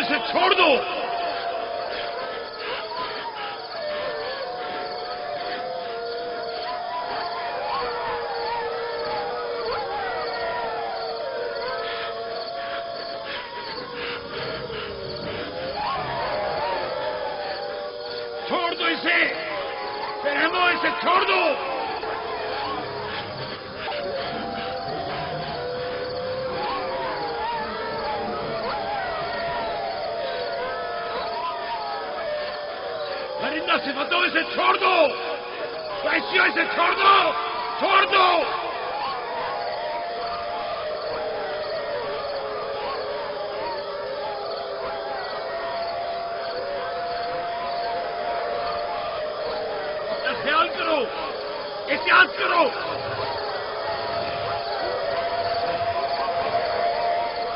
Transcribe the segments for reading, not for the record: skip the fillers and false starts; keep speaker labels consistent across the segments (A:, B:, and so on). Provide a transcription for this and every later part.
A: इसे छोड़ दो। छोड़ दो इसे, रहमो, इसे छोड़ दो। परिंदा सिफतों, इसे छोड़ दो। वैश्यों, इसे छोड़ दो, छोड़ दो। अपना ख्याल करो, एहतियात करो।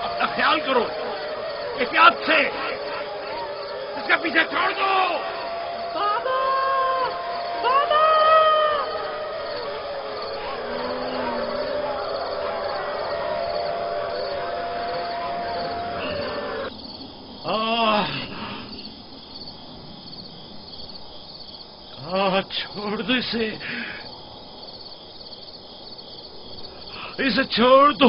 A: अपना ख्याल करो, एहतियात से। इसका पीछे छोड़ दो।
B: बाबा, बाबा।
A: छोड़ दो इसे, इसे छोड़ दो।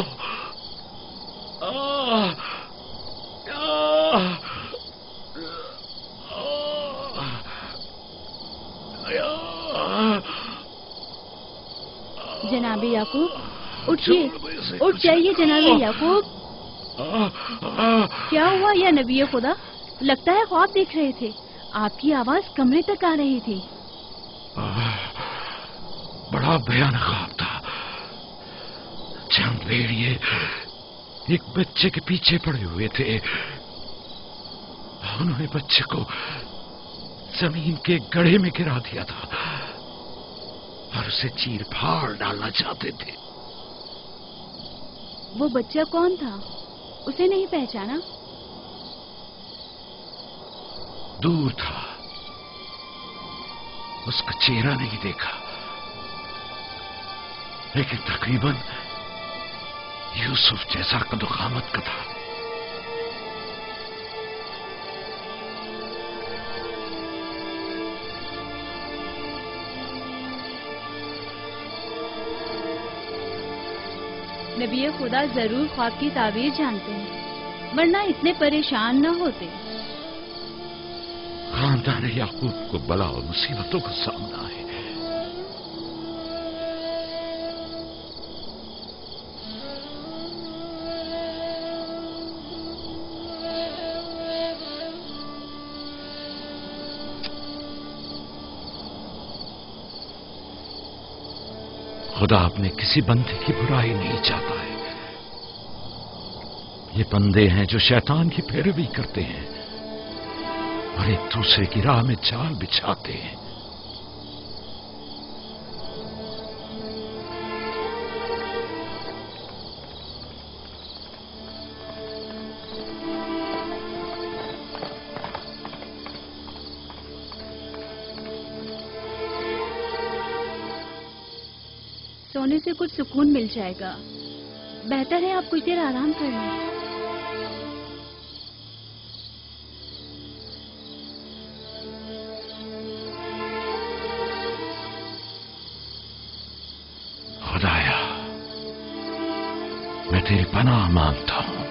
C: जनाबे याकूब, उठिए, उठ जाइए जनाबे याकूब। क्या हुआ या नबी खुदा? लगता है ख्वाब देख रहे थे। आपकी आवाज कमरे तक आ रही थी।
A: बड़ा भयानक ख्वाब था। चंद भेड़िए एक बच्चे के पीछे पड़े हुए थे। उन्होंने बच्चे को जमीन के गड्ढे में गिरा दिया था और उसे चीर फाड़ डालना चाहते थे।
C: वो बच्चा कौन था? उसे नहीं पहचाना?
A: दूर था, उसका चेहरा नहीं देखा, लेकिन तकरीबन यूसुफ जैसा कदो-कामत का था।
C: नबी खुदा जरूर ख्वाब की ताबीर जानते हैं, वरना इतने परेशान न होते।
A: खानदान याकूब को बला और मुसीबतों का सामना है। खुदा अपने किसी बंदे की बुराई नहीं चाहता है। ये बंदे हैं जो शैतान की पैरवी करते हैं और एक दूसरे की राह में जाल बिछाते हैं।
C: सोने से कुछ सुकून मिल जाएगा। बेहतर है आप कुछ देर आराम कर लें।
A: खुदाया, मैं तेरी पनाह मांगता हूं।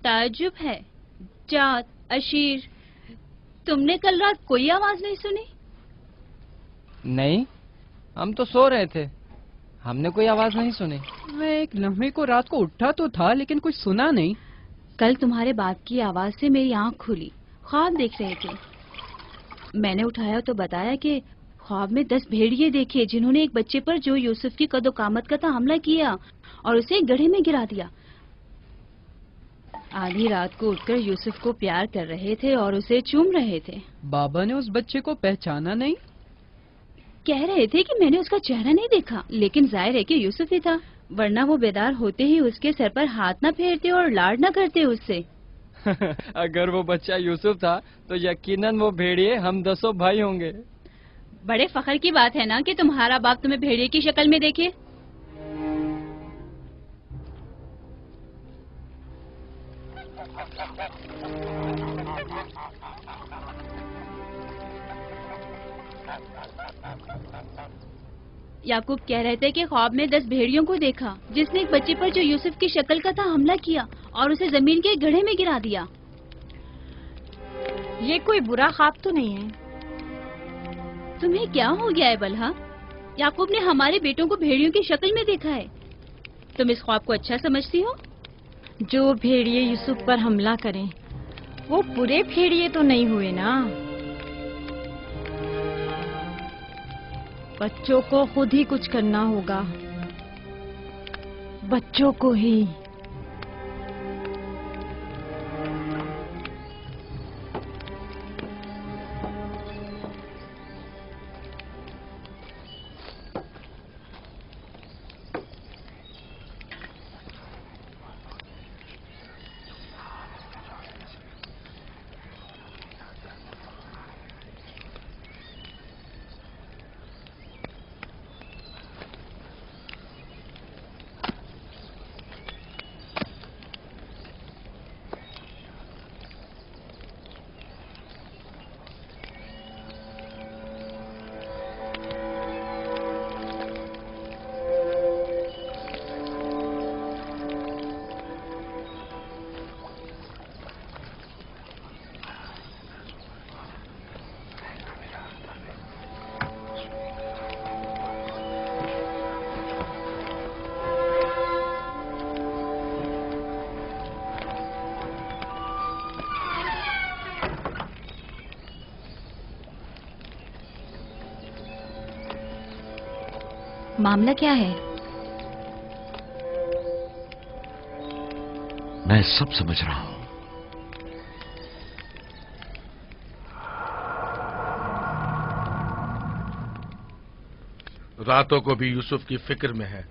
C: ताज्जुब है, जात, अशीर, तुमने कल रात कोई आवाज नहीं सुनी?
D: नहीं, हम तो सो रहे थे, हमने कोई आवाज नहीं सुनी।
B: मैं एक लम्हे को रात को उठा तो था, लेकिन कुछ सुना नहीं।
C: कल तुम्हारे बाप की आवाज से मेरी आंख खुली, ख्वाब देख रहे थे। मैंने उठाया तो बताया कि ख्वाब में 10 भेड़िए देखे जिन्होंने एक बच्चे पर जो यूसुफ की कदो-कामत का था हमला किया और उसे एक गड्ढे में गिरा दिया। आधी रात को उठकर यूसुफ को प्यार कर रहे थे और उसे चूम रहे थे।
B: बाबा ने उस बच्चे को पहचाना नहीं?
C: कह रहे थे कि मैंने उसका चेहरा नहीं देखा, लेकिन जाहिर है कि यूसुफ ही था, वरना वो बेदार होते ही उसके सर पर हाथ न फेरते और लाड न करते उससे।
D: अगर वो बच्चा यूसुफ था तो यकीनन वो भेड़िए हम 10 भाई होंगे।
C: بڑے فخر کی بات ہے نا کہ تمہارا باپ تمہیں بھیڑیے کی شکل میں دیکھے. یعقوب کہہ رہے تھے کہ خواب میں 10 بھیڑیوں کو دیکھا جس نے ایک بچے پر جو یوسف کی شکل کا تھا حملہ کیا اور اسے زمین کے گڑھے میں گرا دیا.
E: یہ کوئی برا خواب تو نہیں ہے.
C: تمہیں کیا ہو گیا ہے بلہا؟ یعقوب نے ہمارے بیٹوں کو بھیڑیوں کی شکل میں دیکھا ہے. تم اس خواب کو اچھا سمجھتی ہو؟
E: جو بھیڑیے یوسف پر حملہ کریں وہ پورے بھیڑیے تو نہیں ہوئے نا. بچوں کو خود ہی کچھ کرنا ہوگا. بچوں کو ہی.
C: معاملہ کیا ہے؟
A: میں سب سمجھ رہا ہوں.
F: راتوں کو بھی یوسف کی فکر میں ہے،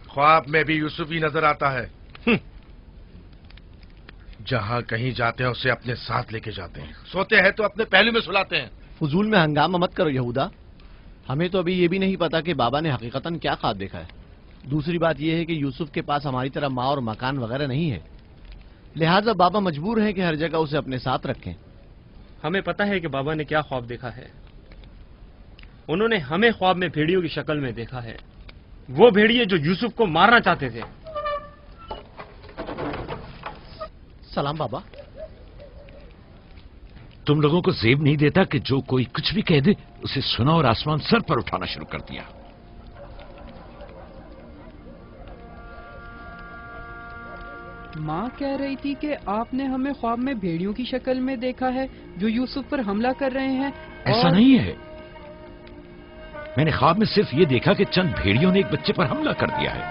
F: خواب میں بھی یوسف ہی نظر آتا ہے. جہاں کہیں جاتے ہیں اسے اپنے ساتھ لے کے جاتے ہیں، سوتے ہیں تو اپنے پہلو میں سلاتے ہیں.
G: فضول میں ہنگامہ مت کرو یہودا. ہمیں تو ابھی یہ بھی نہیں پتا کہ بابا نے حقیقتاً کیا خواب دیکھا ہے. دوسری بات یہ ہے کہ یوسف کے پاس ہماری طرح ماں اور مکان وغیرہ نہیں ہے، لہٰذا بابا مجبور ہیں کہ ہر جگہ اسے اپنے ساتھ رکھیں.
H: ہمیں پتا ہے کہ بابا نے کیا خواب دیکھا ہے. انہوں نے ہمیں خواب میں بھیڑیوں کی شکل میں دیکھا ہے، وہ بھیڑیے جو یوسف کو مارنا چاہتے تھے.
G: سلام بابا.
A: تم لوگوں کو زیب نہیں دیتا کہ جو کوئی کچھ بھی کہہ دے اسے سنا اور آسمان سر پر اٹھانا شروع کر دیا.
B: ماں کہہ رہی تھی کہ آپ نے ہمیں خواب میں بھیڑیوں کی شکل میں دیکھا ہے جو یوسف پر حملہ کر رہے ہیں.
A: ایسا نہیں ہے. میں نے خواب میں صرف یہ دیکھا کہ چند بھیڑیوں نے ایک بچے پر حملہ کر دیا ہے.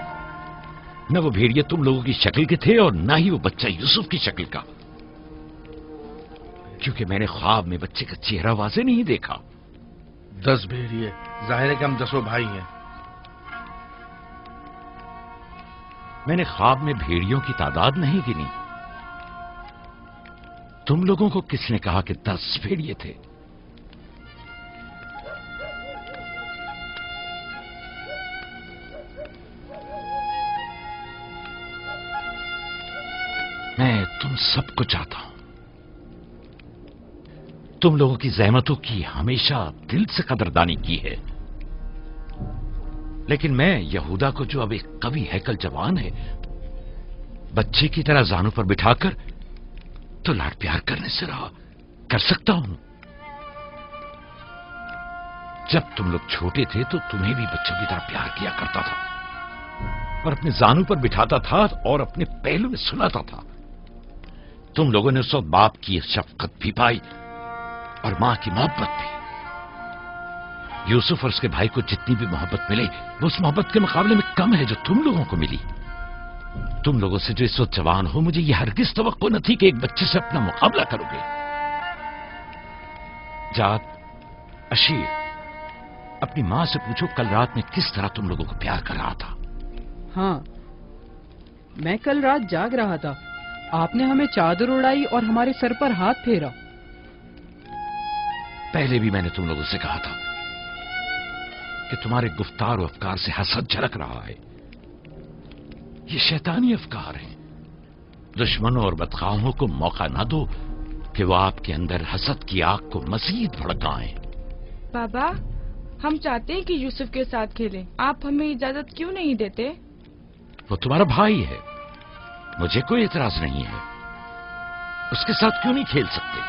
A: نہ وہ بھیڑیے تم لوگوں کی شکل کے تھے اور نہ ہی وہ بچہ یوسف کی شکل کا، کیونکہ میں نے خواب میں بچے کا چہرہ واضح نہیں دیکھا.
F: 10 بھیڑیے، ظاہر ہے کہ ہم 10 بھائی ہیں.
A: میں نے خواب میں بھیڑیوں کی تعداد نہیں گنی. تم لوگوں کو کس نے کہا کہ 10 بھیڑیے تھے؟ میں تم سب کو چاہتا ہوں. تم لوگوں کی زحمتوں کی ہمیشہ دل سے قدردانی کی ہے، لیکن میں یہودا کو جو اب ایک قوی ہیکل جوان ہے بچے کی طرح زانوں پر بٹھا کر تو لاڈ پیار کرنے سے رہا کر سکتا ہوں. جب تم لوگ چھوٹے تھے تو تمہیں بھی بچوں کی طرح پیار کیا کرتا تھا اور اپنے زانوں پر بٹھاتا تھا اور اپنے پہلو میں سلاتا تھا. تم لوگوں نے اس وقت باپ کی شفقت بھی پائی اور ماں کی محبت بھی. یوسف اور اس کے بھائی کو جتنی بھی محبت ملے وہ اس محبت کے مقابلے میں کم ہے جو تم لوگوں کو ملی. تم لوگوں سے جو اس وقت جوان ہو، مجھے یہ ہرگز توقع نہ تھی کہ ایک بچے سے اپنا مقابلہ کرو گے. جاد، اشیر، اپنی ماں سے پوچھو کل رات میں کس طرح تم لوگوں کو پیار کر رہا تھا.
B: ہاں، میں کل رات جاگ رہا تھا. آپ نے ہمیں چادر اڑائی اور ہمارے سر پر ہاتھ پھیرا.
A: پہلے بھی میں نے تم لوگوں سے کہا تھا कि तुम्हारे गुफ्तार और अफकार से हसद झलक रहा है। ये शैतानी अफकार हैं। दुश्मनों और बदखाहों को मौका ना दो कि वो आपके अंदर हसद की आग को मजीद भड़काएं।
I: बाबा, हम चाहते हैं कि यूसुफ के साथ खेलें। आप हमें इजाजत क्यों नहीं देते?
A: वो तुम्हारा भाई है, मुझे कोई एतराज नहीं है। उसके साथ क्यों नहीं खेल सकते?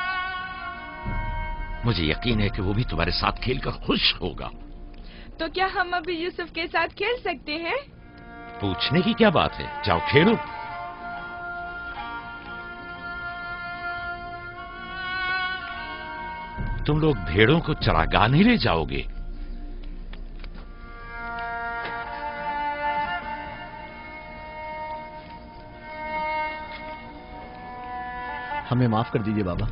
A: मुझे यकीन है कि वो भी तुम्हारे साथ खेलकर खुश होगा।
I: तो क्या हम अभी यूसुफ के साथ खेल सकते हैं?
A: पूछने की क्या बात है, जाओ खेलो। तुम लोग भेड़ों को चरागाह नहीं ले जाओगे?
G: हमें माफ कर दीजिए बाबा।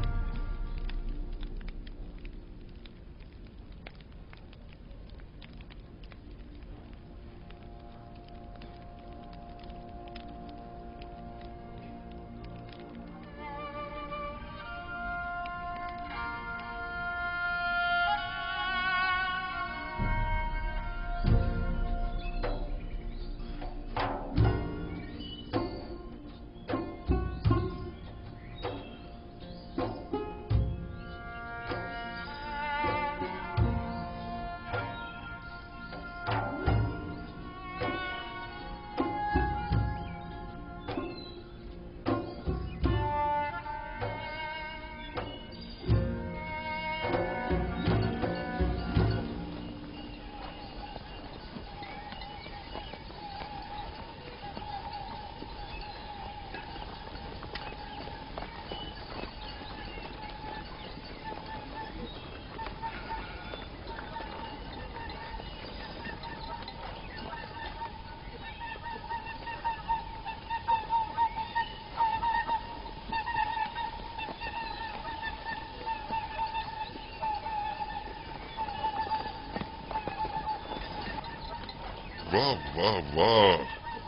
J: वाह वाह वाह,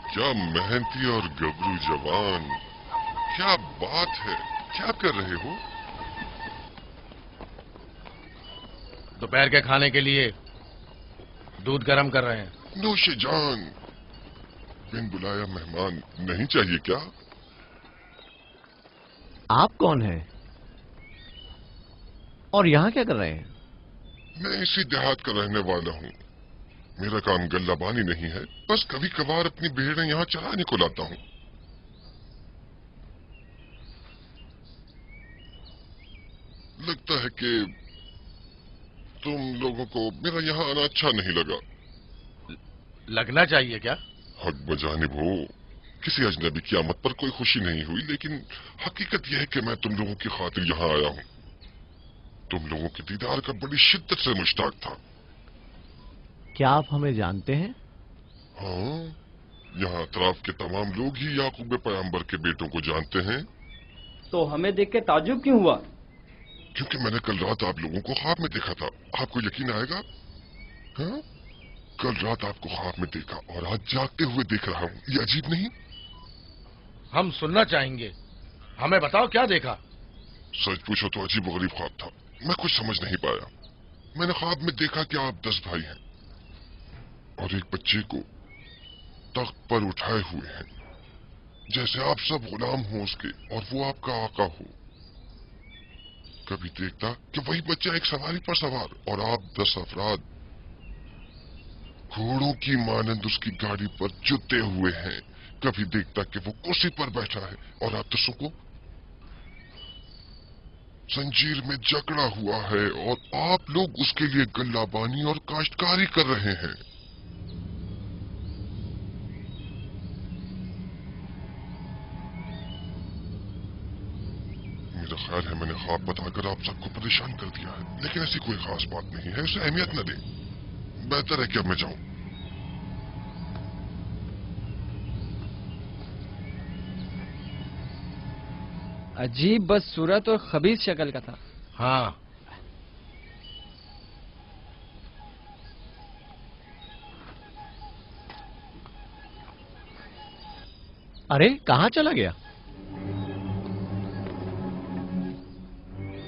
J: क्या मेहनती और गबरू जवान। क्या बात है, क्या कर रहे हो?
F: दोपहर के खाने के लिए दूध गर्म कर रहे हैं।
J: नौशे जान, बिन बुलाया मेहमान नहीं चाहिए क्या?
G: आप कौन हैं? और यहाँ क्या कर रहे हैं?
J: मैं इसी देहात का रहने वाला हूँ। मेरा काम गल्लाबानी नहीं है, बस कभी कभार अपनी भेड़ें यहाँ चराने को लाता हूँ। लगता है कि तुम लोगों को मेरा यहाँ आना अच्छा नहीं लगा।
F: लगना चाहिए क्या?
J: हक बजानिब हो, किसी अजनबी की आमद पर कोई खुशी नहीं हुई, लेकिन हकीकत यह है कि मैं तुम लोगों की खातिर यहाँ आया हूँ। तुम लोगों के दीदार का बड़ी शिद्दत से मुश्ताक था।
G: क्या आप हमें जानते हैं?
J: हाँ, यहाँ अतराफ के तमाम लोग ही याकूब पैगंबर के बेटों को जानते हैं।
K: तो हमें देख के ताज्जुब क्यों हुआ?
J: क्योंकि मैंने कल रात आप लोगों को ख्वाब में देखा था। आपको यकीन आएगा? हाँ? कल रात आपको ख्वाब में देखा और आज जागते हुए देख रहा हूँ। ये अजीब नहीं?
F: हम सुनना चाहेंगे, हमें बताओ क्या देखा?
J: सच पूछो तो अजीब और गरीब ख्वाब था। मैं कुछ समझ नहीं पाया। मैंने ख्वाब में देखा कि आप 10 भाई हैं और एक बच्चे को तख्त पर उठाए हुए हैं, जैसे आप सब गुलाम हो उसके और वो आपका आका हो। कभी देखता कि वही बच्चा एक सवारी पर सवार और आप 10 अफराद घोड़ों की मानंद उसकी गाड़ी पर जुते हुए हैं। कभी देखता कि वो कुर्सी पर बैठा है और आप 10 को जंजीर में जकड़ा हुआ है और आप लोग उसके लिए गल्लाबानी और काश्तकारी कर रहे हैं। मेरा ख्याल है मैंने ख्वाब बताकर आप सबको परेशान कर दिया है, लेकिन ऐसी कोई खास बात नहीं है, उसे अहमियत न दें। बेहतर है कि अब मैं जाऊं।
D: अजीब बदसूरत और खबीस शक्ल का था।
F: हाँ,
G: अरे कहाँ चला गया?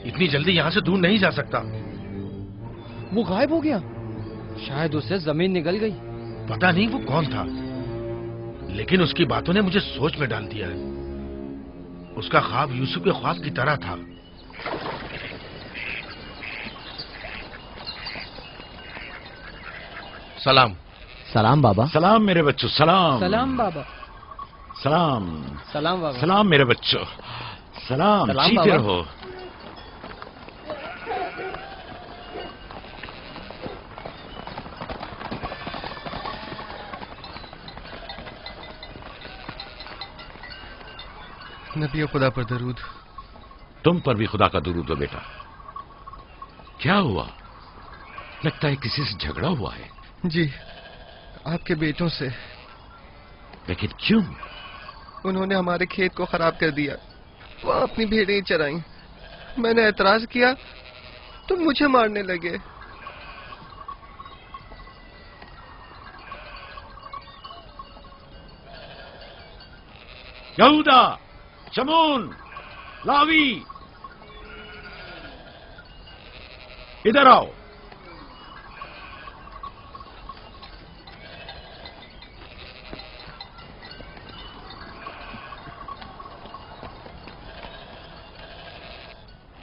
F: इतनी जल्दी यहाँ से दूर नहीं जा सकता।
B: वो गायब हो गया।
D: शायद उससे जमीन निकल गई।
F: पता नहीं वो कौन था, लेकिन उसकी बातों ने मुझे सोच में डाल दिया है। उसका ख्वाब यूसुफ के ख्वाब की तरह था। सलाम।
G: सलाम बाबा।
A: सलाम मेरे बच्चों, सलाम।
B: सलाम बाबा।
A: सलाम।
D: सलाम बाबा।
A: सलाम मेरे बच्चों, सलाम।
D: सलाम
A: जीते
D: बाबा।
A: रहो।
L: नबी खुदा पर दरूद।
A: तुम पर भी खुदा का दुरूद हो बेटा। क्या हुआ? लगता है किसी से झगड़ा हुआ है।
L: जी, आपके बेटों से।
A: लेकिन क्यों?
L: उन्होंने हमारे खेत को खराब कर दिया, वहां अपनी भेड़ें चराई। मैंने एतराज किया तो मुझे मारने लगे।
A: यहूदा, शमून, लावी, इधर आओ।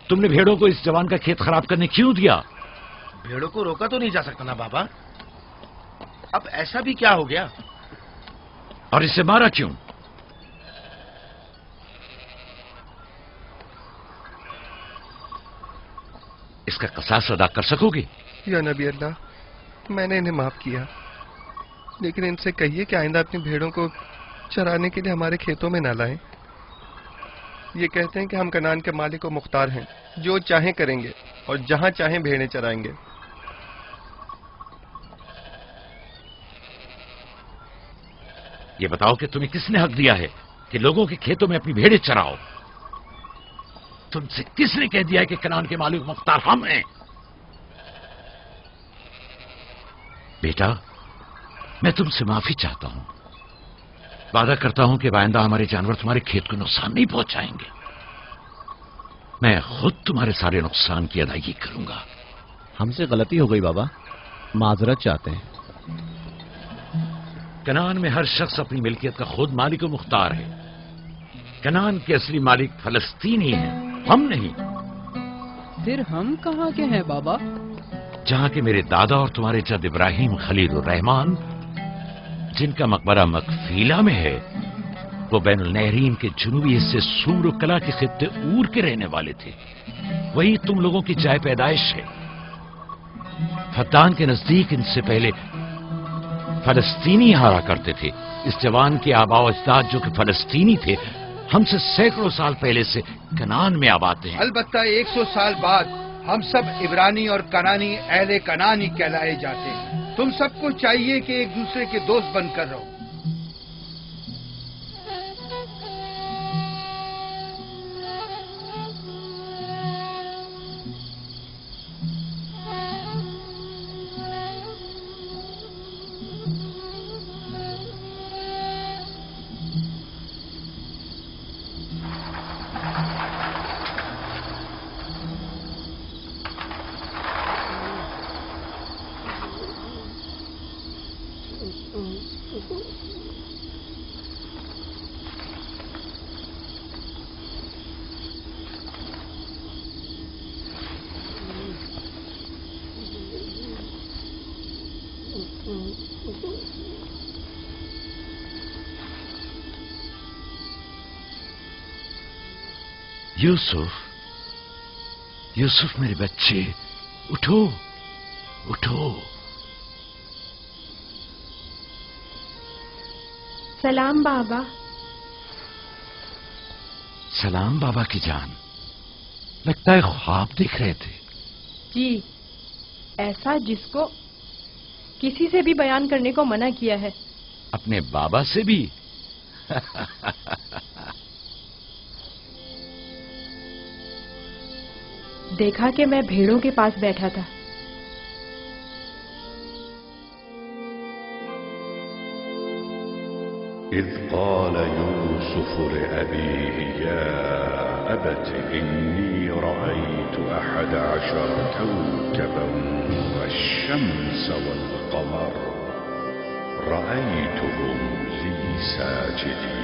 A: तुमने भेड़ों को इस जवान का खेत खराब करने क्यों दिया?
F: भेड़ों को रोका तो नहीं जा सकता ना बाबा। अब ऐसा भी क्या हो गया?
A: और इसे मारा क्यों? इसका कसास अदा कर सकोगे?
L: या नबी अल्लाह, मैंने इन्हें माफ किया, लेकिन इनसे कहिए कि आइंदा अपनी भेड़ों को चराने के लिए हमारे खेतों में न लाएं। ये कहते हैं कि हम कनान के मालिक और मुख्तार हैं, जो चाहें करेंगे और जहां चाहें भेड़ें चराएंगे।
A: ये बताओ कि तुम्हें किसने हक दिया है कि लोगों के खेतों में अपनी भेड़ें चराओ? तुमसे किसने कह दिया है कि कनान के मालिक मुख्तार हम हैं? बेटा, मैं तुमसे माफी चाहता हूं। वादा करता हूं कि आइंदा हमारे जानवर तुम्हारे खेत को नुकसान नहीं पहुंचाएंगे। मैं खुद तुम्हारे सारे नुकसान की अदायगी करूंगा।
G: हमसे गलती हो गई बाबा, माजरत चाहते हैं।
A: कनान में हर शख्स अपनी मिल्कियत का खुद मालिक और मुख्तार है। कनान के असली मालिक फलस्तीनी हैं, हम नहीं।
B: फिर हम कहाँ के हैं बाबा?
A: जहां के मेरे दादा और तुम्हारे जद इब्राहिम खलील रहमान, जिनका मकबरा मकफीला में है, वो बैनुल नहरीन के जुनूबी हिस्से सूर कला के खित्ते ऊर के रहने वाले थे। वही तुम लोगों की जाय पैदाइश है। फद्दान के नजदीक इनसे पहले फलस्तीनी हारा करते थे। इस जवान के आबाओ अजदाद जो कि फलस्तीनी थे, हमसे सैकड़ों साल पहले से कनान में आबाद हैं।
M: अलबत्ता 100 साल बाद हम सब इब्रानी और कनानी अहले कनानी कहलाए जाते हैं। तुम सबको चाहिए कि एक दूसरे के दोस्त बनकर रहो।
A: यूसुफ, यूसुफ मेरे बच्चे, उठो, उठो।
I: सलाम बाबा।
A: सलाम बाबा की जान। लगता है ख्वाब देख रहे थे।
I: जी, ऐसा जिसको किसी से भी बयान करने को मना किया है।
A: अपने बाबा से भी?
I: देखा कि मैं भेड़ों के पास बैठा था।
N: إذ قال يوسف لأبيه يا أبت إني رأيت 11 كوكبا والشمس والقمر رأيتهم لي ساجدين.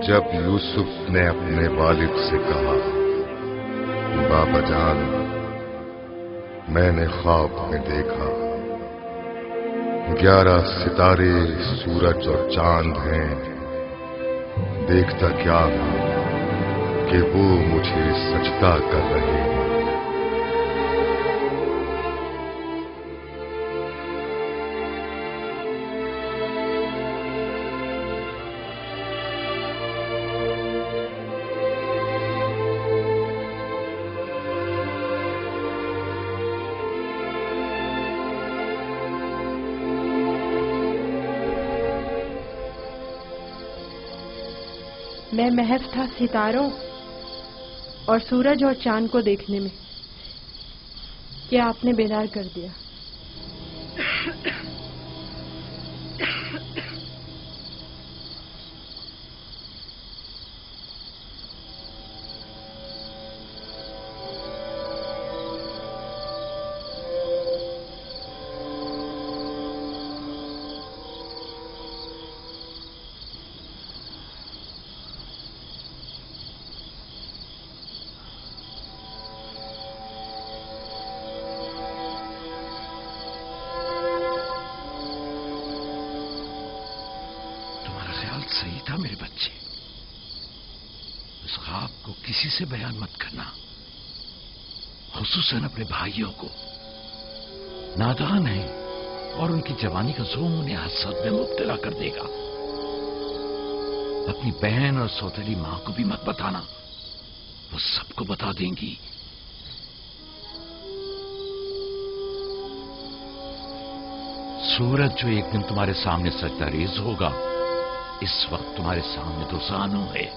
J: جب یوسف نے اپنے والد سے کہا بابا جان میں نے خواب میں دیکھا 11 ستارے سورج اور چاند ہیں، دیکھتا کیا ہوں کہ وہ مجھے سجدہ کر رہے ہیں۔
I: میں محض تھا ستاروں اور سورج اور چاند کو دیکھنے میں کہ آپ نے بیدار کر دیا۔
A: صحیح تھا میرے بچے، اس خواب کو کسی سے بیان مت کرنا، خصوصاً اپنے بھائیوں کو۔ نادان ہیں اور ان کی جوانی کا زوم انہیں حسد میں مبتلا کر دے گا۔ اپنی بہن اور سوتیلی ماں کو بھی مت بتانا، وہ سب کو بتا دیں گی۔ سورج جو ایک دن تمہارے سامنے سجدہ ریز ہوگا، اس وقت تمہارے سامنے تو زانو ہے،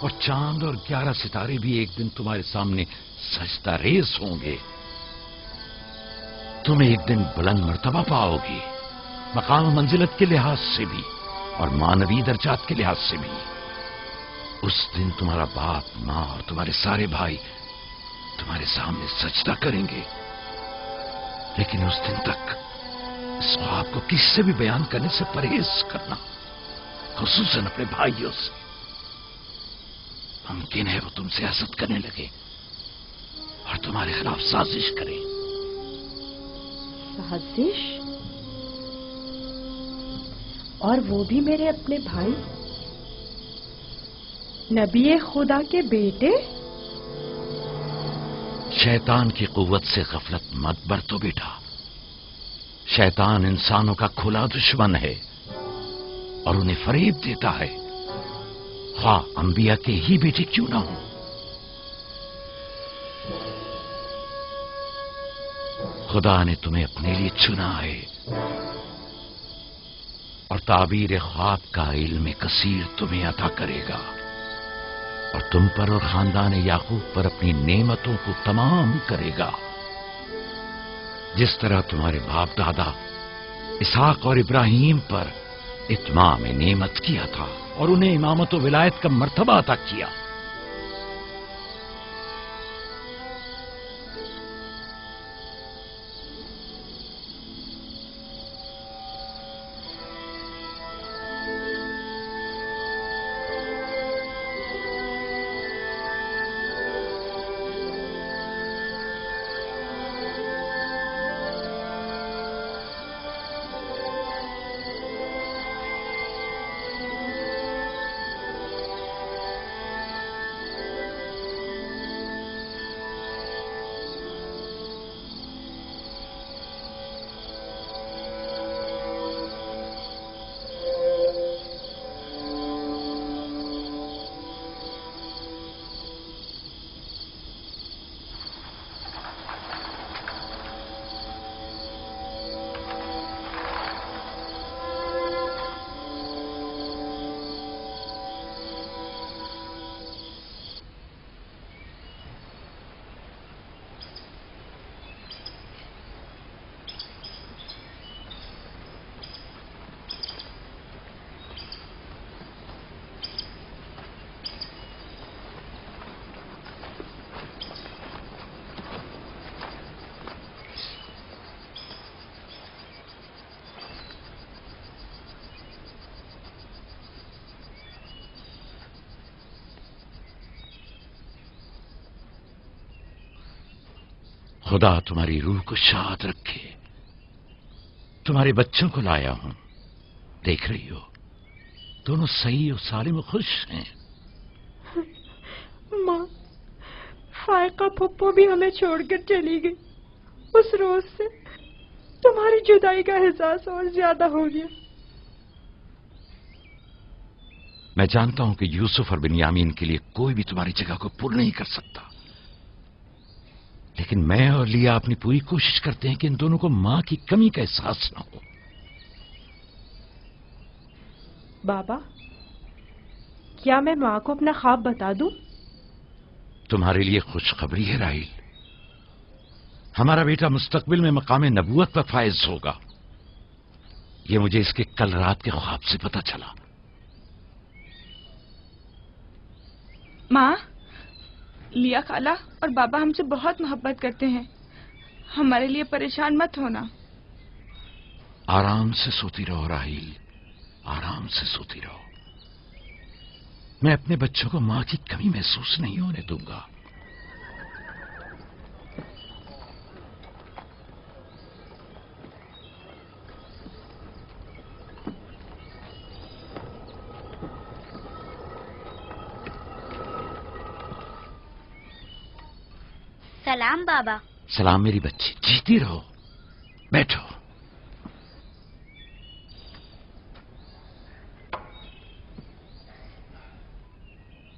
A: اور چاند اور 11 ستارے بھی ایک دن تمہارے سامنے سجدہ ریز ہوں گے۔ تم ایک دن بلند مرتبہ پاؤ گے، مقام و منزلت کے لحاظ سے بھی اور مانوی درجات کے لحاظ سے بھی۔ اس دن تمہارا باپ، ماں اور تمہارے سارے بھائی تمہارے سامنے سجدہ کریں گے، لیکن اس دن تک اس خواب کو کسی سے بھی بیان کرنے سے پرہیز کرنا، خصوصاً اپنے بھائیوں سے۔ ممکن ہے وہ تم سے حسد کرنے لگے اور تمہارے خلاف سازش کرے۔
I: سازش؟ اور وہ بھی میرے اپنے بھائی، نبی خدا کے بیٹے؟
A: شیطان کی قوت سے غفلت مت برتو بیٹا۔ شیطان انسانوں کا کھلا دشمن ہے اور انہیں فریب دیتا ہے، خواہ انبیاء کے ہی بیٹے کیوں نہ ہوں۔ خدا نے تمہیں اپنے لیے چنا ہے اور تعبیر خواب کا علم کثیر تمہیں عطا کرے گا، اور تم پر اور خاندان یعقوب پر اپنی نعمتوں کو تمام کرے گا۔ जिस तरह तुम्हारे बाप दादा इसहाक और इब्राहिम पर इत्माम नेमत किया था और उन्हें इमामत व विलायत का मर्तबा अता किया। खुदा तुम्हारी रूह को शाद रखे। तुम्हारे बच्चों को लाया हूं, देख रही हो दोनों सही और सालिम खुश हैं।
I: माँ, फायका पप्पो भी हमें छोड़कर चली गई। उस रोज से तुम्हारी जुदाई का एहसास और ज्यादा हो गया।
A: मैं जानता हूं कि यूसुफ और बिन्यामीन के लिए कोई भी तुम्हारी जगह को पूर्ण नहीं कर सकता, लेकिन मैं और लिया अपनी पूरी कोशिश करते हैं कि इन दोनों को मां की कमी का एहसास न हो।
I: बाबा, क्या मैं माँ को अपना ख्वाब बता दूं?
A: तुम्हारे लिए खुशखबरी है राहिल, हमारा बेटा मुस्तकबिल में मकाम नबूवत पर फायज होगा। ये मुझे इसके कल रात के ख्वाब से पता चला।
O: माँ, लिया खाला और बाबा हमसे बहुत मोहब्बत करते हैं, हमारे लिए परेशान मत होना।
A: आराम से सोती रहो राहिल, आराम से सोती रहो। मैं अपने बच्चों को मां की कमी महसूस नहीं होने दूंगा।
P: सलाम बाबा।
A: सलाम मेरी बच्ची, जीती रहो। बैठो।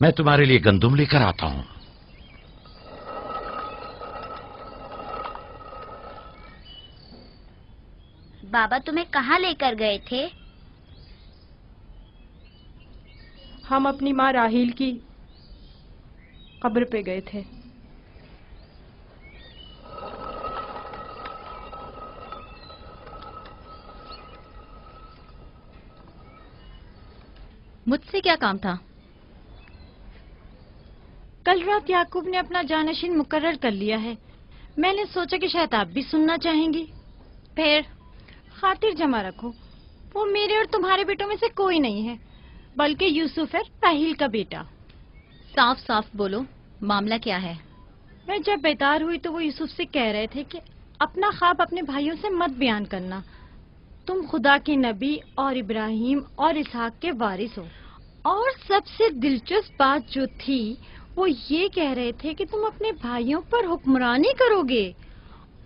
A: मैं तुम्हारे लिए गंदुम लेकर आता हूं।
P: बाबा तुम्हें कहाँ लेकर गए थे?
I: हम अपनी माँ राहील की कब्र पे गए थे।
C: मुझसे क्या काम था?
E: कल रात याकूब ने अपना जानशीन मुकर्रर कर लिया है। मैंने सोचा कि शायद आप भी सुनना चाहेंगी। फिर खातिर जमा रखो, वो मेरे और तुम्हारे बेटों में से कोई नहीं है, बल्कि यूसुफ है, राहील का बेटा।
C: साफ साफ बोलो, मामला क्या है?
E: मैं जब बेदार हुई तो वो यूसुफ से कह रहे थे कि अपना ख्वाब अपने भाइयों से मत बयान करना। तुम खुदा के नबी और इब्राहिम और इसहाक के वारिस हो। और सबसे दिलचस्प बात जो थी वो ये कह रहे थे कि तुम अपने भाइयों पर हुक्मरानी करोगे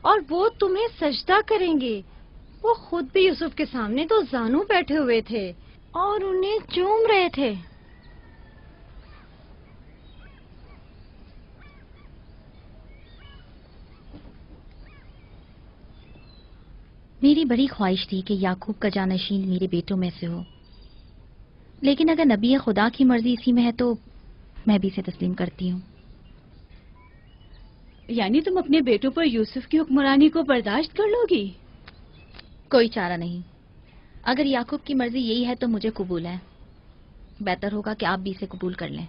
E: और वो तुम्हें सजदा करेंगे। वो खुद भी यूसुफ के सामने तो जानू बैठे हुए थे और उन्हें चूम रहे थे।
C: मेरी बड़ी ख्वाहिश थी कि याकूब का जानशीन मेरे बेटों में से हो, लेकिन अगर नबी खुदा की मर्जी इसी में है तो मैं भी इसे तस्लीम करती हूँ। یعنی تم اپنے بیٹوں پر یوسف کی حکمرانی کو برداشت کر لو گی؟
Q: کوئی چارہ نہیں. اگر یعقوب کی مرضی یہی ہے تو مجھے قبول ہے. بہتر ہوگا کہ آپ بھی اسے قبول کر لیں.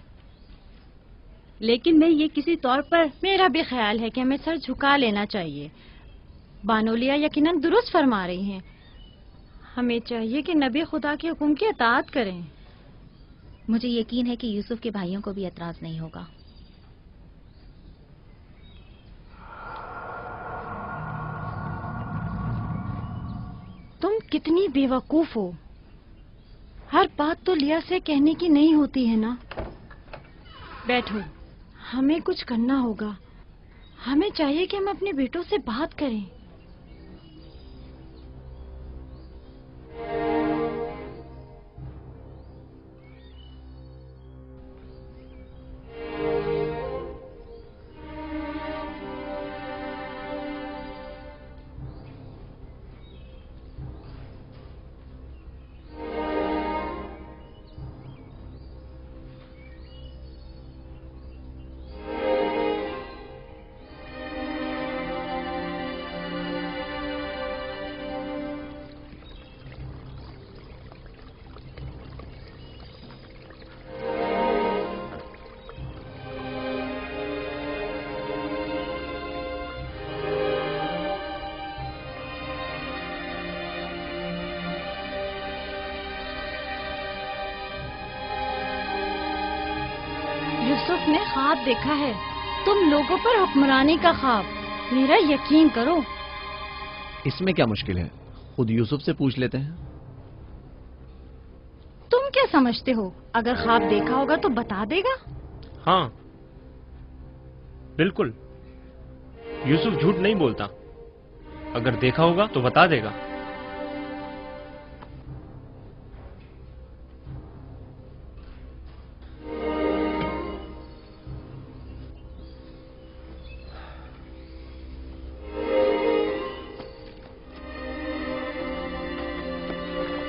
C: لیکن میں یہ کسی طور پر...
E: میرا بھی خیال ہے کہ ہمیں سر جھکا لینا چاہیے. بانولیا یقیناً درست فرما رہی ہیں. ہمیں چاہیے کہ نبی خدا کے حکم کی اطاعت کریں.
Q: مجھے یقین ہے کہ یوسف کے بھائیوں کو بھی اعتراض نہیں ہوگا.
E: تم کتنی بے وقوف ہو. ہر بات تو لیا سے کہنے کی نہیں ہوتی ہے نا. بیٹھو، ہمیں کچھ کرنا ہوگا. ہمیں چاہیے کہ ہم اپنے بیٹوں سے بات کریں. یوسف نے خواب دیکھا ہے، تم لوگوں پر حکمرانی کا خواب. میرا یقین کرو.
G: اس میں کیا مشکل ہے؟ خود یوسف سے پوچھ لیتے ہیں.
E: تم کیا سمجھتے ہو؟ اگر خواب دیکھا ہوگا تو بتا دے گا.
H: ہاں بالکل، یوسف جھوٹ نہیں بولتا. اگر دیکھا ہوگا تو بتا دے گا.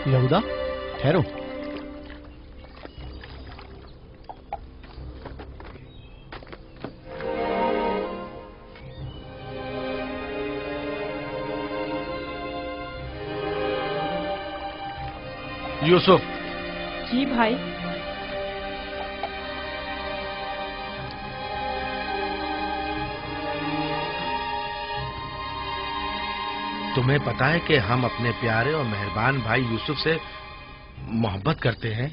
G: یہودا ٹھہرو.
F: یوسف.
I: جی بھائی.
F: تمہیں پتا ہے کہ ہم اپنے پیارے اور مہربان بھائی یوسف سے محبت کرتے ہیں.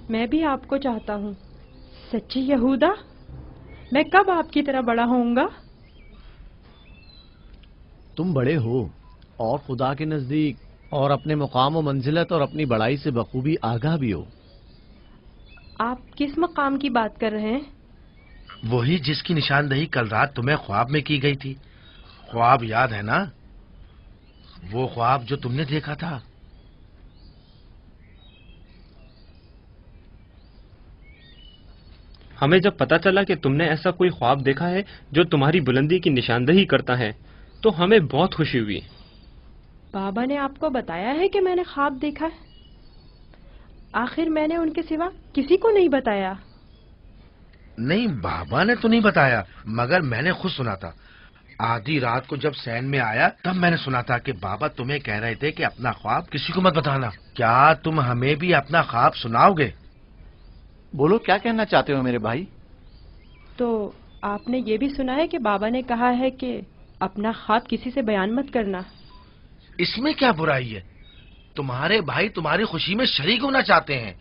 I: میں بھی آپ کو چاہتا ہوں. سچی یہودا، میں کب آپ کی طرح بڑا ہوں گا؟
G: تم بڑے ہو اور خدا کے نزدیک اور اپنے مقام و منزلت اور اپنی بڑائی سے بخوبی آگاہ بھی ہو.
I: آپ کس مقام کی بات کر رہے ہیں؟
F: وہی جس کی نشاندہی کل رات تمہیں خواب میں کی گئی تھی. خواب یاد ہے نا؟ وہ خواب جو تم نے دیکھا تھا.
H: ہمیں جب پتا چلا کہ تم نے ایسا کوئی خواب دیکھا ہے جو تمہاری بلندی کی نشاندہی کرتا ہے تو ہمیں بہت خوشی ہوئی.
I: بابا نے آپ کو بتایا ہے کہ میں نے خواب دیکھا ہے؟ آخر میں نے ان کے سوا کسی کو نہیں بتایا.
F: نہیں، بابا نے تو نہیں بتایا، مگر میں نے خود سنا تھا. آدھی رات کو جب سین میں آیا تب میں نے سنا تھا کہ بابا تمہیں کہہ رہے تھے کہ اپنا خواب کسی کو مت بتانا. کیا تم ہمیں بھی اپنا خواب سناؤ گے؟
G: بولو، کیا کہنا چاہتے ہو میرے بھائی؟
I: تو آپ نے یہ بھی سنا ہے کہ بابا نے کہا ہے کہ اپنا خواب کسی سے بیان مت کرنا.
F: اس میں کیا برائی ہے؟ تمہارے بھائی تمہاری خوشی میں شریک ہونا چاہتے ہیں.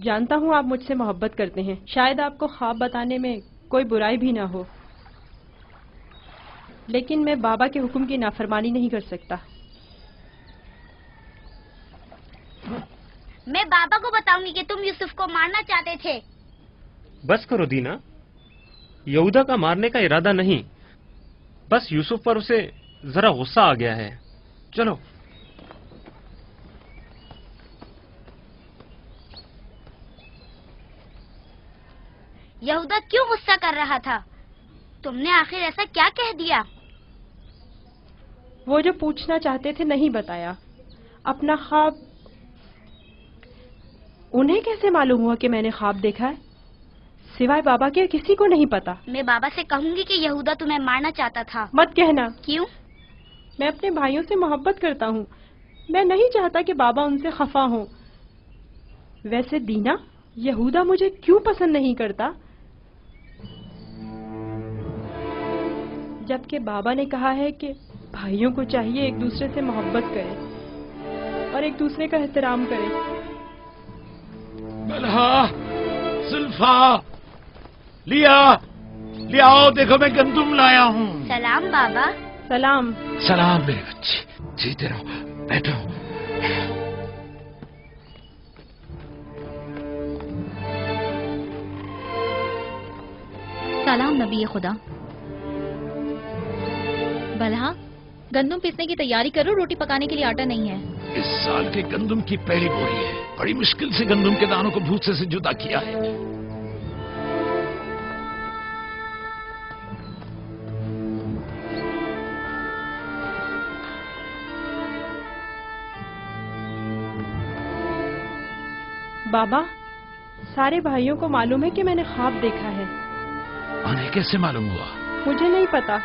I: جانتا ہوں آپ مجھ سے محبت کرتے ہیں. شاید آپ کو خواب بتانے میں کوئی برائی بھی نہ ہو، لیکن میں بابا کے حکم کی نافرمانی نہیں کر سکتا.
P: میں بابا کو بتاؤں گی کہ تم یوسف کو مارنا چاہتے تھے.
H: بس کرو دینا، یہودا کا مارنے کا ارادہ نہیں، بس یوسف پر اسے ذرا غصہ آ گیا ہے. چلو.
P: یہودا کیوں غصہ کر رہا تھا؟ تم نے آخر ایسا کیا کہہ دیا؟
I: وہ جو پوچھنا چاہتے تھے نہیں بتایا. اپنا خواب انہیں کیسے معلوم ہوا کہ میں نے خواب دیکھا ہے؟ सिवाय बाबा के किसी को नहीं पता।
P: मैं बाबा से कहूंगी कि यहूदा तुम्हें मारना चाहता था।
I: मत कहना।
P: क्यों?
I: मैं अपने भाइयों से मोहब्बत करता हूँ। मैं नहीं चाहता कि बाबा उनसे खफा हों। वैसे दीना, यहूदा मुझे क्यों पसंद नहीं करता? जबकि बाबा ने कहा है कि भाइयों को चाहिए एक दूसरे से मोहब्बत करें और एक दूसरे का एहतराम करें।
A: बलहा, जुल्फा, लिया आओ, देखो मैं गंदुम लाया हूँ।
P: सलाम बाबा।
I: सलाम।
A: सलाम मेरे बच्चे, जीते रहो, बैठो।
Q: सलाम नबी खुदा। बलहा, गंदम पीसने की तैयारी करो, रोटी पकाने के लिए आटा नहीं है।
A: इस साल के गंदम की पहली बोरी है। बड़ी मुश्किल से गंदम के दानों को भूसे से जुदा किया है।
I: बाबा, सारे भाइयों को मालूम है कि मैंने ख्वाब देखा है।
A: उन्हें कैसे मालूम हुआ?
I: मुझे नहीं पता।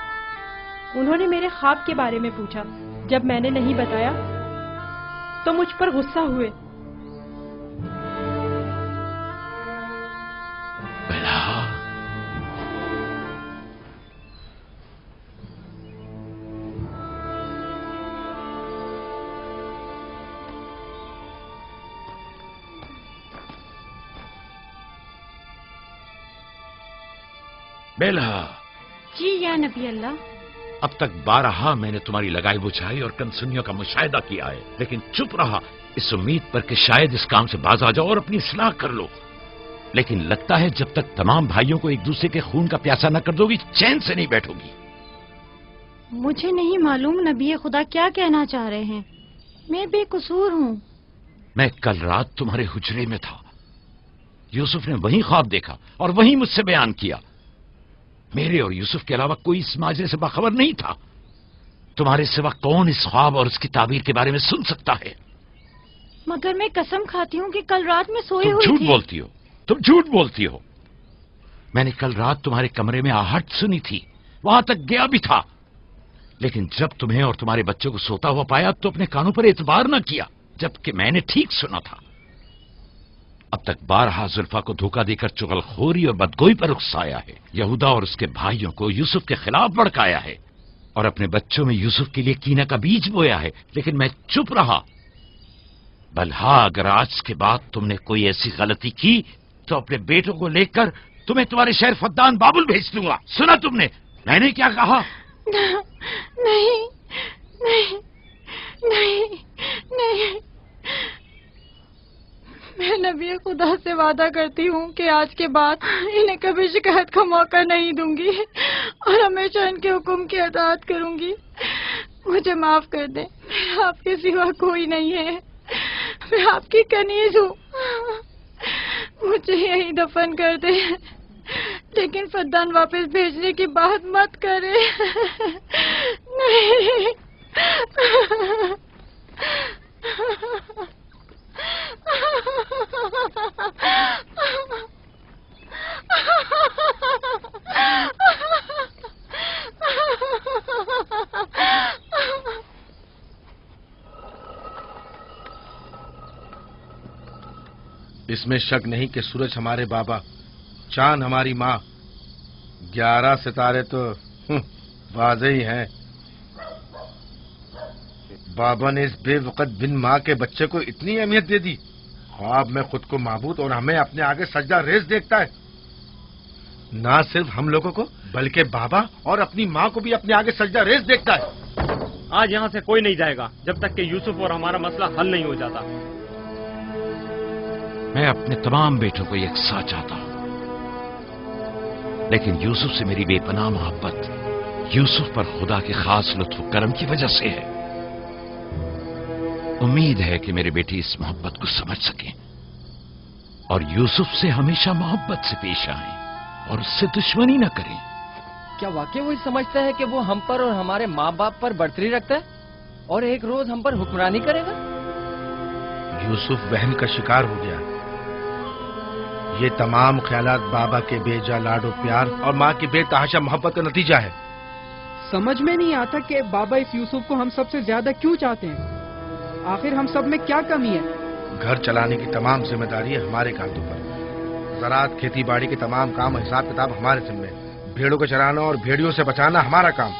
I: उन्होंने मेरे ख्वाब के बारे में पूछा। जब मैंने नहीं बताया तो मुझ पर गुस्सा हुए।
A: बेला।
E: जी या नबी अल्लाह।
A: अब तक 12 मैंने तुम्हारी लगाई बुझाई और कनसुनियों का मुशाहिदा किया है, लेकिन चुप रहा इस उम्मीद पर कि शायद इस काम से बाज आ जाओ और अपनी इस्लाह कर लो। लेकिन लगता है जब तक तमाम भाइयों को एक दूसरे के खून का प्यासा न कर दोगी, चैन से नहीं बैठोगी।
E: मुझे नहीं मालूम नबी खुदा क्या कहना चाह रहे हैं। मैं बेकसूर हूँ।
A: मैं कल रात तुम्हारे हुजरे में था। यूसुफ ने वही ख्वाब देखा और वही मुझसे बयान किया। मेरे और यूसुफ के अलावा कोई इस माजरे से बाखबर नहीं था। तुम्हारे सिवा कौन इस ख्वाब और उसकी ताबीर के बारे में सुन सकता है?
E: मगर मैं कसम खाती हूँ कि कल रात में सोई हुई
A: झूठ
E: थी।
A: बोलती हो, तुम झूठ बोलती हो। मैंने कल रात तुम्हारे कमरे में आहट सुनी थी, वहां तक गया भी था, लेकिन जब तुम्हें और तुम्हारे बच्चों को सोता हुआ पाया तो अपने कानों पर एतबार न किया, जबकि मैंने ठीक सुना था। अब तक 12 जुल्फा को धोखा देकर चुगलखोरी और बदगोई पर उकसाया है, यहूदा और उसके भाइयों को यूसुफ के खिलाफ भड़काया है और अपने बच्चों में यूसुफ के लिए कीना का बीज बोया है, लेकिन मैं चुप रहा। बल्हा, अगर आज के बाद तुमने कोई ऐसी गलती की तो अपने बेटों को लेकर तुम्हें तुम्हारे शहर फद्दान बाबुल भेज दूंगा। सुना तुमने मैंने क्या कहा?
E: नहीं नहीं नहीं नहीं। मैं नबी खुदा से वादा करती हूँ कि आज के बाद इन्हें कभी शिकायत का मौका नहीं दूंगी और हमेशा इनके हुक्म की अताअत करूंगी। मुझे माफ कर दें, मेरा आपके सिवा कोई नहीं है। मैं आपकी कनीज हूँ। मुझे यहीं दफन कर दे, लेकिन फद्दान वापस भेजने की बात मत करे। नहीं।
F: इसमें शक नहीं कि सूरज हमारे बाबा, चांद हमारी माँ, 11 सितारे तो वाज़े ही हैं। बाबा ने इस बेवकत बिन माँ के बच्चे को इतनी अहमियत दे दी। ख्वाब में खुद को माबूद और हमें अपने आगे सजदा रेज़ देखता है। ना सिर्फ हम लोगों को बल्कि बाबा और अपनी माँ को भी अपने आगे सजदा रेज़ देखता है।
H: आज यहाँ से कोई नहीं जाएगा जब तक कि यूसुफ और हमारा मसला हल नहीं हो जाता।
A: मैं अपने तमाम बेटों को यकसा चाहता हूं, लेकिन यूसुफ से मेरी बेपनाह मोहब्बत यूसुफ पर खुदा के खास लुत्फ करम की वजह से है। उम्मीद है कि मेरे बेटे इस मोहब्बत को समझ सकें और यूसुफ से हमेशा मोहब्बत से पेश आएं और उससे दुश्मनी न करें।
D: क्या वाकई वही समझता है कि वो हम पर और हमारे माँ बाप पर बर्तरी रखता है और एक रोज हम पर हुक्मरानी करेगा?
F: यूसुफ वहम का शिकार हो गया। یہ تمام خیالات بابا کے بے جا لاڈ و پیار اور ماں کی بے تحاشا محبت کا نتیجہ ہے۔
B: समझ में नहीं आता कि बाबा इस यूसुफ को हम सबसे ज्यादा क्यों चाहते हैं। आखिर हम सब में क्या कमी है?
F: घर चलाने की तमाम जिम्मेदारी है हमारे कांधों पर। ज़राअत, खेती बाड़ी के तमाम काम और हिसाब किताब हमारे जिम्मे है। भेड़ों को चराना और भेड़ियों से बचाना हमारा काम।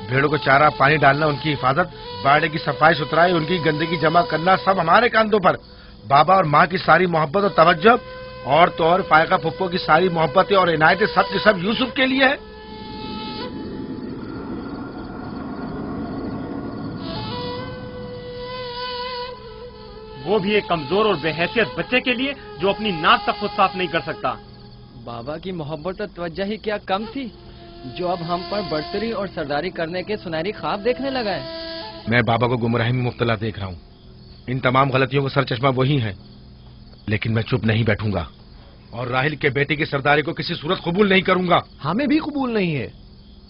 F: भेड़ों को चारा पानी डालना, उनकी हिफाजत, बाड़े की सफाई सुथराई, उनकी गंदगी जमा करना सब हमारे कांधों पर। बाबा और माँ की सारी मोहब्बत और तवज्जो और तो और फायका फुप्पो की सारी मोहब्बतें और इनायतें सब के सब यूसुफ के लिए है।
H: वो भी एक कमजोर और बेहैसियत बच्चे के लिए जो अपनी नाक तक खुद साफ नहीं कर सकता।
D: बाबा की मोहब्बत और तवज्जो ही क्या कम थी जो अब हम पर बढ़तरी और सरदारी करने के सुनहरी ख्वाब देखने लगा है।
F: मैं बाबा को गुमराही में मुब्तला देख रहा हूँ। इन तमाम गलतियों का सरचश्मा वही है, लेकिन मैं चुप नहीं बैठूंगा और राहिल के बेटे की सरदारी को किसी सूरत कबूल नहीं करूंगा।
G: हमें भी कबूल नहीं है,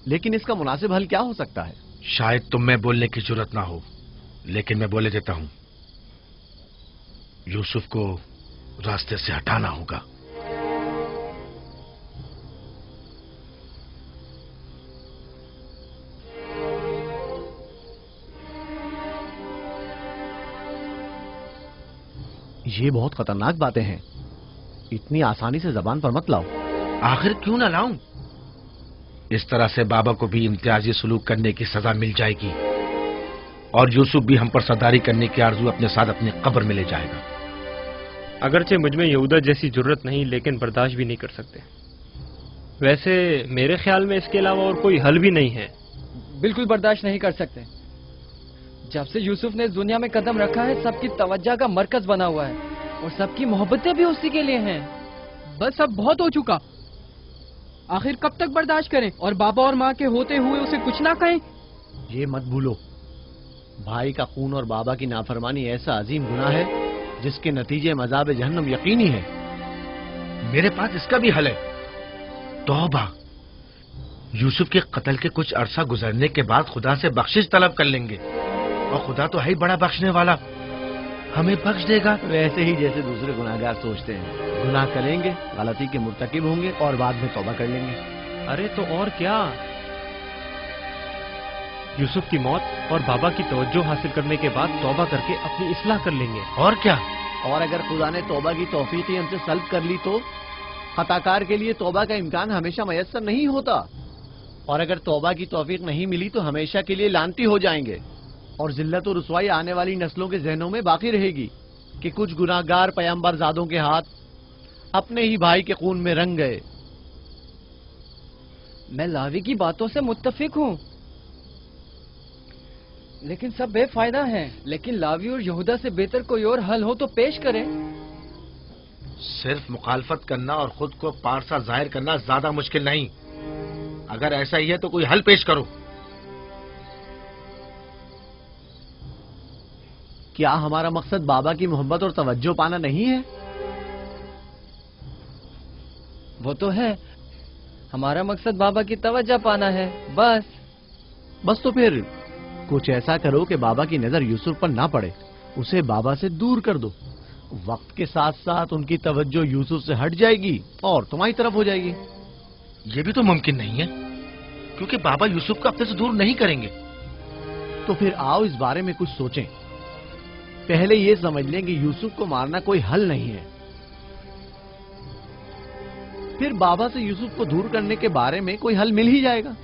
G: लेकिन इसका मुनासिब हल क्या हो सकता है?
F: शायद तुम में बोलने की जरूरत ना हो, लेकिन मैं बोले देता हूँ। यूसुफ को रास्ते से हटाना होगा।
G: ये बहुत खतरनाक बातें हैं। इतनी आसानी से जबान पर मत लाओ।
F: आखिर क्यों ना लाऊं? इस तरह से बाबा को भी इम्तियाजी सलूक करने की सजा मिल जाएगी और यूसुफ भी हम पर सरदारी करने की आरज़ू अपने साथ अपनी कब्र में ले जाएगा।
H: अगरचे मुझमें यहूदा जैसी जरूरत नहीं, लेकिन बर्दाश्त भी नहीं कर सकते। वैसे मेरे ख्याल में इसके अलावा और कोई हल भी नहीं है।
D: बिल्कुल बर्दाश्त नहीं कर सकते। जब से यूसुफ ने इस दुनिया में कदम रखा है, सबकी तवज्जो का मरकज बना हुआ है और सबकी मोहब्बतें भी उसी के लिए हैं।
B: बस अब बहुत हो चुका। आखिर कब तक बर्दाश्त करें और बाबा और माँ के होते हुए उसे कुछ ना कहें?
G: ये मत भूलो, भाई का खून और बाबा की नाफरमानी ऐसा अजीम गुनाह है जिसके नतीजे मज़ाब जहन्नम यकीनी है।
F: मेरे पास इसका भी हल है, तौबा। यूसुफ के कत्ल के कुछ अरसा गुजरने के बाद खुदा से बख्शिश तलब कर लेंगे और खुदा तो है ही बड़ा बख्शने वाला, हमें बख्श देगा।
G: वैसे ही जैसे दूसरे गुनाहगार सोचते हैं, गुनाह करेंगे, गलती के मुर्तकिब होंगे और बाद में तौबा कर लेंगे।
H: अरे तो और क्या, यूसुफ की मौत और बाबा की तवज्जो हासिल करने के बाद तौबा करके अपनी इस्लाह कर लेंगे।
F: और क्या,
G: और अगर खुदा ने तौबा की तौफीक ही हमसे सल्ब कर ली तो खताकार के लिए तौबा का इम्कान हमेशा मयस्सर नहीं होता, और अगर तौबा की तौफीक नहीं मिली तो हमेशा के लिए लानती हो जाएंगे और जिल्लत और रुसवाई आने वाली नस्लों के जहनों में बाकी रहेगी कि कुछ गुनाहगार पैगंबर ज़ादों के हाथ अपने ही भाई के खून में रंग गए।
D: मैं लावी की बातों से मुत्तफिक हूँ, लेकिन सब बेफायदा हैं। लेकिन लावी और यहूदा से बेहतर कोई और हल हो तो पेश करें।
F: सिर्फ मुखालफत करना और खुद को पारसा जाहिर करना ज्यादा मुश्किल नहीं। अगर ऐसा ही है तो कोई हल पेश करो।
G: क्या हमारा मकसद बाबा की मोहब्बत और तवज्जो पाना नहीं है?
D: वो तो है, हमारा मकसद बाबा की तवज्जो पाना है। बस
G: तो फिर कुछ ऐसा करो कि बाबा की नजर यूसुफ पर ना पड़े, उसे बाबा से दूर कर दो। वक्त के साथ साथ उनकी तवज्जो यूसुफ से हट जाएगी और तुम्हारी तरफ हो जाएगी।
F: ये भी तो मुमकिन नहीं है, क्योंकि बाबा यूसुफ को अपने से दूर नहीं करेंगे।
G: तो फिर आओ इस बारे में कुछ सोचें। पहले ये समझ लें कि यूसुफ को मारना कोई हल नहीं है, फिर बाबा से यूसुफ को दूर करने के बारे में कोई हल मिल ही जाएगा।